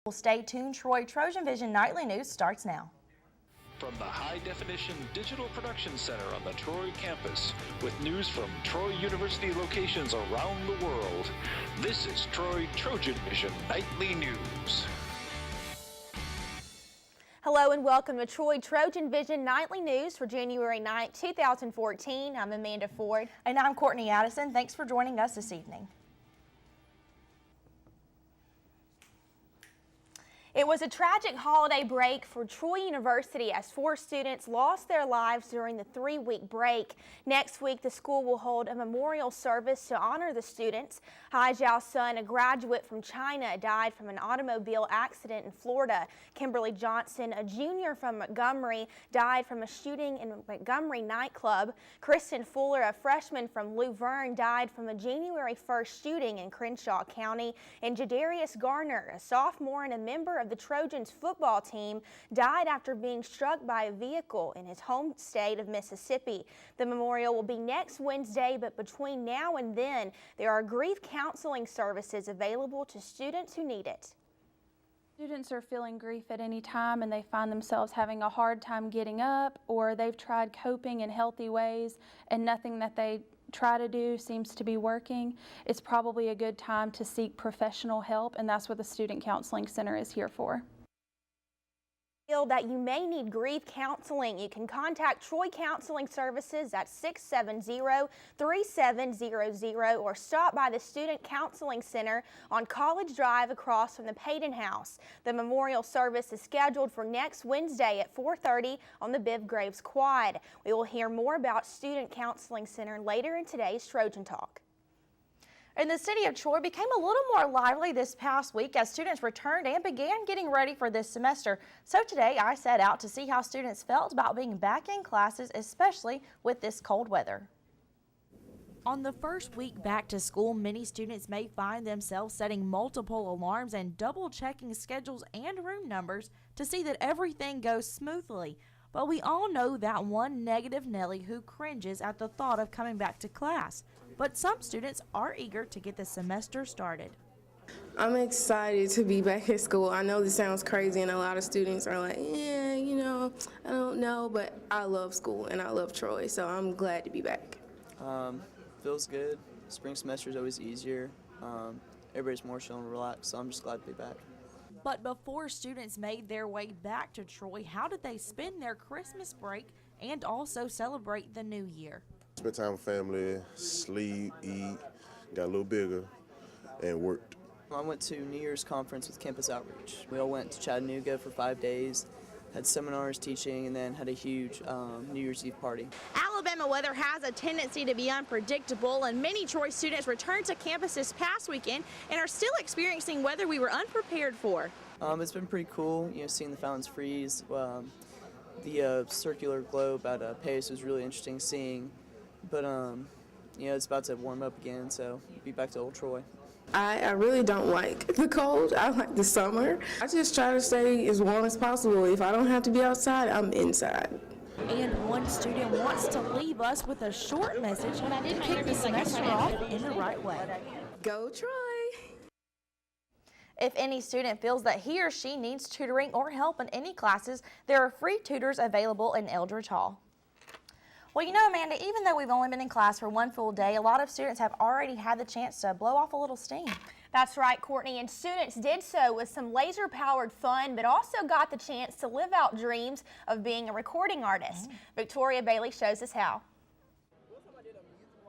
Well, stay tuned. TrojanVision Nightly News starts now. From the high-definition digital production center on the Troy campus, with news from Troy University locations around the world, this is Troy TrojanVision Nightly News. Hello and welcome to Troy TrojanVision Nightly News for January 9, 2014. I'm Amanda Ford. And I'm Courtney Addison. Thanks for joining us this evening. It was a tragic holiday break for Troy University as 4 students lost their lives during the 3-week break. Next week, the school will hold a memorial service to honor the students. Hai Jiao Sun, a graduate from China, died from an automobile accident in Florida. Kimberly Johnson, a junior from Montgomery, died from a shooting in a Montgomery nightclub. Kristen Fuller, a freshman from Luverne, died from a January 1st shooting in Crenshaw County. And Jadarius Garner, a sophomore and a member of the Trojans football team, died after being struck by a vehicle in his home state of Mississippi. The memorial will be next Wednesday, but between now and then, there are grief counseling services available to students who need it. Students are feeling grief at any time and they find themselves having a hard time getting up, or they've tried coping in healthy ways and nothing that they try to do seems to be working. It's probably a good time to seek professional help, and that's what the Student Counseling Center is here for. That you may need grief counseling, you can contact Troy Counseling Services at 670-3700 or stop by the Student Counseling Center on College Drive across from the Payton House. The memorial service is scheduled for next Wednesday at 4:30 on the Biv Graves Quad. We will hear more about Student Counseling Center later in today's Trojan Talk. And the city of Troy became a little more lively this past week as students returned and began getting ready for this semester. So today I set out to see how students felt about being back in classes, especially with this cold weather. On the first week back to school, many students may find themselves setting multiple alarms and double checking schedules and room numbers to see that everything goes smoothly. But we all know that one negative Nelly who cringes at the thought of coming back to class. But some students are eager to get the semester started. I'm excited to be back at school. I know this sounds crazy and a lot of students are like, yeah, I don't know, but I love school and I love Troy, so I'm glad to be back. Feels good. Spring semester is always easier. Everybody's more chill and relaxed, so I'm just glad to be back. But before students made their way back to Troy, how did they spend their Christmas break and also celebrate the new year? Spent time with family, sleep, eat, got a little bigger, and worked. I went to New Year's conference with Campus Outreach. We all went to Chattanooga for 5 days, had seminars, teaching, and then had a huge New Year's Eve party. Alabama weather has a tendency to be unpredictable, and many Troy students returned to campus this past weekend and are still experiencing weather we were unprepared for. It's been pretty cool, seeing the fountains freeze. The circular globe at Pace was really interesting seeing, but it's about to warm up again, so we'll be back to Old Troy. I really don't like the cold. I like the summer. I just try to stay as warm as possible. If I don't have to be outside, I'm inside. And one student wants to leave us with a short message to kick the semester off in the right way. Go Troy! If any student feels that he or she needs tutoring or help in any classes, there are free tutors available in Eldridge Hall. Well, Amanda, even though we've only been in class for one full day, a lot of students have already had the chance to blow off a little steam. That's right, Courtney, and students did so with some laser-powered fun, but also got the chance to live out dreams of being a recording artist. Victoria Bailey shows us how.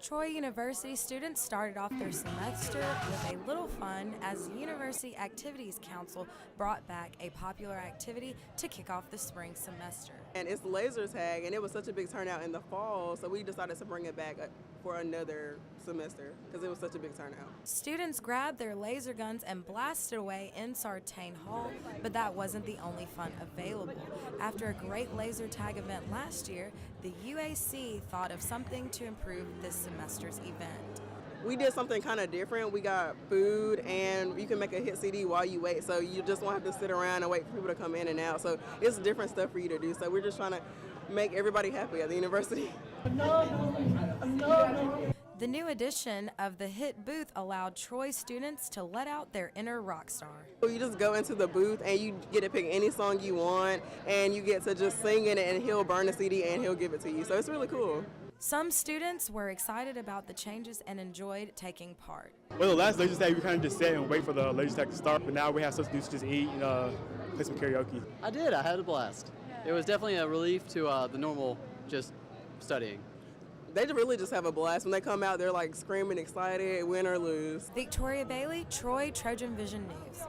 Troy University students started off their semester with a little fun as the University Activities Council brought back a popular activity to kick off the spring semester. And it's laser tag, and it was such a big turnout in the fall, so we decided to bring it back for another semester because it was such a big turnout. Students grabbed their laser guns and blasted away in Sartain Hall, but that wasn't the only fun available. After a great laser tag event last year, the UAC thought of something to improve this semester's event. We did something kind of different. We got food, and you can make a hit CD while you wait, so you just won't have to sit around and wait for people to come in and out. So it's different stuff for you to do. So we're just trying to make everybody happy at the university. The new edition of the hit booth allowed Troy students to let out their inner rock star. You just go into the booth and you get to pick any song you want, and you get to just sing in it, and he'll burn the CD and he'll give it to you. So it's really cool. Some students were excited about the changes and enjoyed taking part. Well, the last laser tag, we kind of just sat and wait for the laser tag to start, but now we have stuff to do to just eat and play some karaoke. I did. I had a blast. It was definitely a relief to the normal just studying. They really just have a blast. When they come out, they're like screaming, excited, win or lose. Victoria Bailey, Troy, TrojanVision News.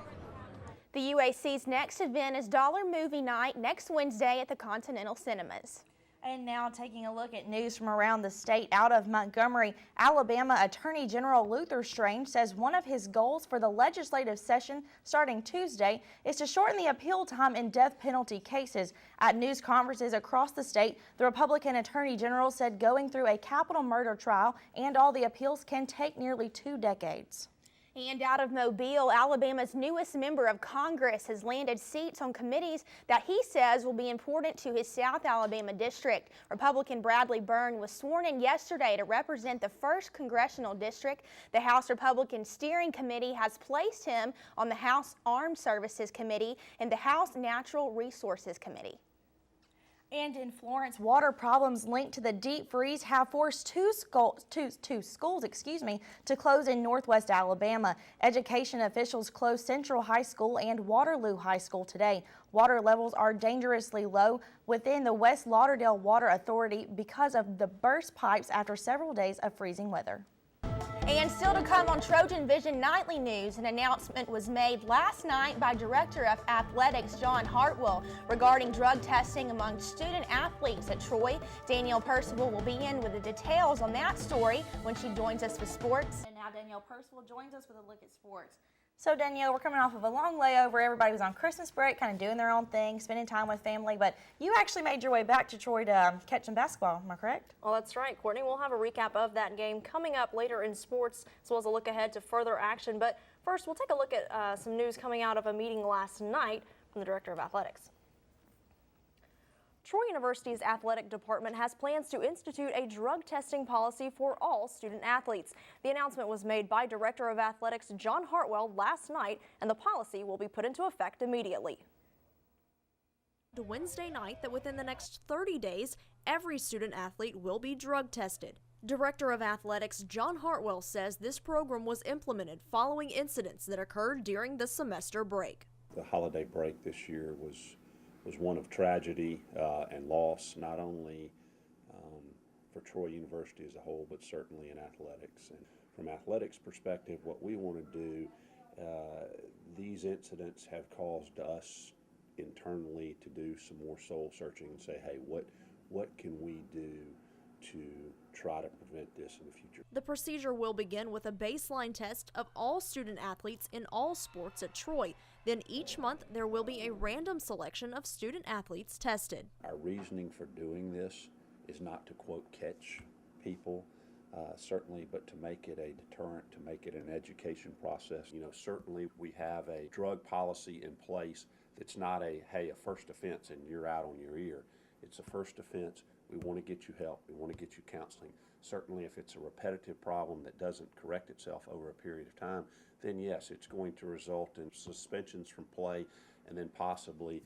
The UAC's next event is Dollar Movie Night next Wednesday at the Continental Cinemas. And now taking a look at news from around the state. Out of Montgomery, Alabama Attorney General Luther Strange says one of his goals for the legislative session starting Tuesday is to shorten the appeal time in death penalty cases. At news conferences across the state, the Republican Attorney General said going through a capital murder trial and all the appeals can take nearly 2 decades. And out of Mobile, Alabama's newest member of Congress has landed seats on committees that he says will be important to his South Alabama district. Republican Bradley Byrne was sworn in yesterday to represent the 1st Congressional District. The House Republican Steering Committee has placed him on the House Armed Services Committee and the House Natural Resources Committee. And in Florence, water problems linked to the deep freeze have forced two schools to close in northwest Alabama. Education officials closed Central High School and Waterloo High School today. Water levels are dangerously low within the West Lauderdale Water Authority because of the burst pipes after several days of freezing weather. And still to come on TrojanVision Nightly News, an announcement was made last night by Director of Athletics John Hartwell regarding drug testing among student athletes at Troy. Danielle Percival will be in with the details on that story when she joins us with sports. And now Danielle Percival joins us with a look at sports. So Danielle, we're coming off of a long layover. Everybody was on Christmas break, kind of doing their own thing, spending time with family, but you actually made your way back to Troy to catch some basketball, am I correct? Well, that's right, Courtney. We'll have a recap of that game coming up later in sports, as well as a look ahead to further action. But first, we'll take a look at some news coming out of a meeting last night from the Director of Athletics. Troy University's athletic department has plans to institute a drug testing policy for all student athletes. The announcement was made by Director of Athletics John Hartwell last night, and the policy will be put into effect immediately. Wednesday night that within the next 30 days, every student athlete will be drug tested. Director of Athletics John Hartwell says this program was implemented following incidents that occurred during the semester break. The holiday break this year was one of tragedy and loss, not only for Troy University as a whole, but certainly in athletics. And from athletics perspective, what we want to do, these incidents have caused us internally to do some more soul searching and say, hey, what can we do to try to prevent this in the future? The procedure will begin with a baseline test of all student athletes in all sports at Troy. Then each month there will be a random selection of student athletes tested. Our reasoning for doing this is not to, quote, catch people, certainly, but to make it a deterrent, to make it an education process. You know, certainly we have a drug policy in place that's not a first offense and you're out on your ear. It's a first offense. We want to get you help. We want to get you counseling. Certainly if it's a repetitive problem that doesn't correct itself over a period of time, then yes, it's going to result in suspensions from play and then possibly,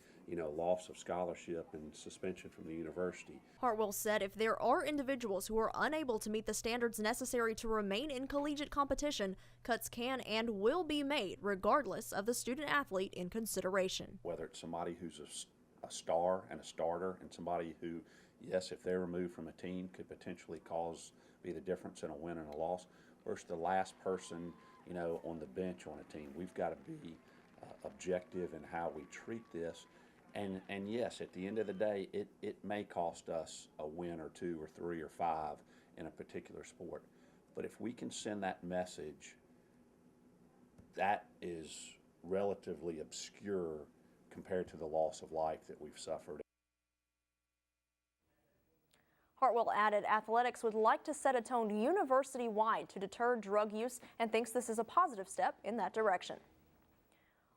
loss of scholarship and suspension from the university. Hartwell said if there are individuals who are unable to meet the standards necessary to remain in collegiate competition, cuts can and will be made regardless of the student athlete in consideration. Whether it's somebody who's a star and a starter and somebody who, yes, if they're removed from a team could potentially be the difference in a win and a loss, versus the last person, on the bench on a team. We've got to be objective in how we treat this. And yes, at the end of the day, it may cost us a win or 2 or 3 or 5 in a particular sport. But if we can send that message, that is relatively obscure compared to the loss of life that we've suffered. Hartwell added athletics would like to set a tone university-wide to deter drug use and thinks this is a positive step in that direction.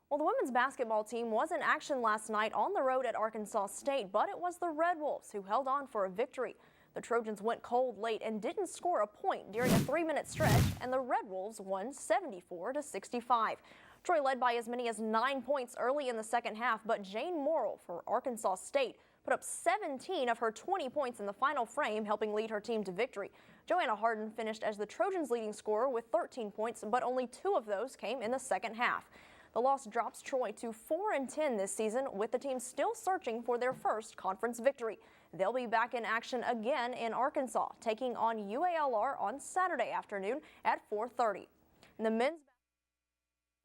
Well, the women's basketball team was in action last night on the road at Arkansas State, but it was the Red Wolves who held on for a victory. The Trojans went cold late and didn't score a point during a 3-minute stretch, and the Red Wolves won 74-65. Troy led by as many as 9 points early in the second half, but Jane Morrill for Arkansas State put up 17 of her 20 points in the final frame, helping lead her team to victory. Joanna Harden finished as the Trojans' leading scorer with 13 points, but only 2 of those came in the second half. The loss drops Troy to 4-10 this season, with the team still searching for their first conference victory. They'll be back in action again in Arkansas, taking on UALR on Saturday afternoon at 4:30. The men's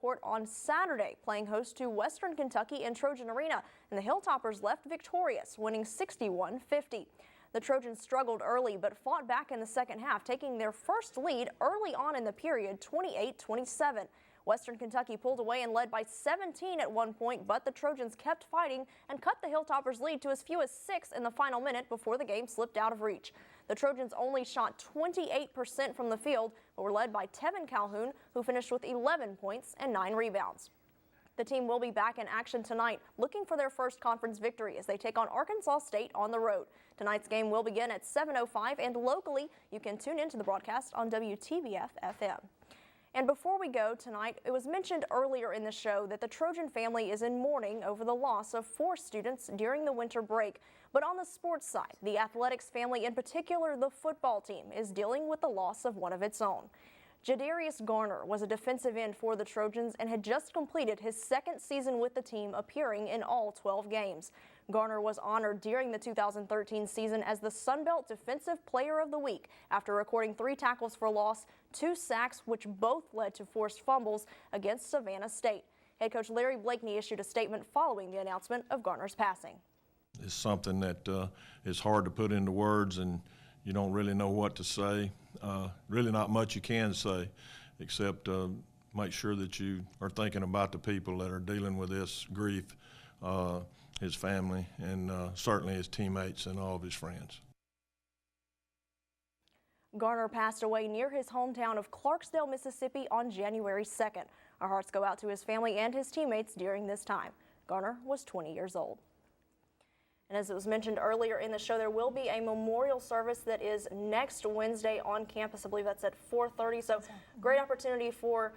court on Saturday, playing host to Western Kentucky in Trojan Arena, and the Hilltoppers left victorious, winning 61-50. The Trojans struggled early but fought back in the second half, taking their first lead early on in the period, 28-27. Western Kentucky pulled away and led by 17 at one point, but the Trojans kept fighting and cut the Hilltoppers' lead to as few as 6 in the final minute before the game slipped out of reach. The Trojans only shot 28% from the field, but were led by Tevin Calhoun, who finished with 11 points and 9 rebounds. The team will be back in action tonight, looking for their first conference victory as they take on Arkansas State on the road. Tonight's game will begin at 7:05, and locally, you can tune into the broadcast on WTBF-FM. And before we go tonight, it was mentioned earlier in the show that the Trojan family is in mourning over the loss of 4 students during the winter break. But on the sports side, the athletics family, in particular the football team, is dealing with the loss of one of its own. Jadarius Garner was a defensive end for the Trojans and had just completed his second season with the team, appearing in all 12 games. Garner was honored during the 2013 season as the Sun Belt Defensive Player of the Week after recording 3 tackles for loss, 2 sacks, which both led to forced fumbles against Savannah State. Head coach Larry Blakeney issued a statement following the announcement of Garner's passing. It's something that is hard to put into words, and you don't really know what to say. Really not much you can say, except make sure that you are thinking about the people that are dealing with this grief, his family, and certainly his teammates and all of his friends. Garner passed away near his hometown of Clarksdale, Mississippi on January 2nd. Our hearts go out to his family and his teammates during this time. Garner was 20 years old. And as it was mentioned earlier in the show, there will be a memorial service that is next Wednesday on campus. I believe that's at 4:30. So great opportunity for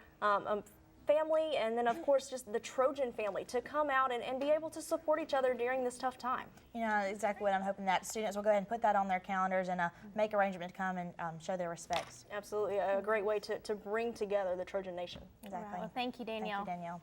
family, and then of course just the Trojan family to come out and be able to support each other during this tough time. You know, exactly what I'm hoping that students will go ahead and put that on their calendars and make arrangements to come and show their respects. Absolutely, a great way to bring together the Trojan Nation. Exactly. Well, thank you, Danielle. Thank you, Danielle.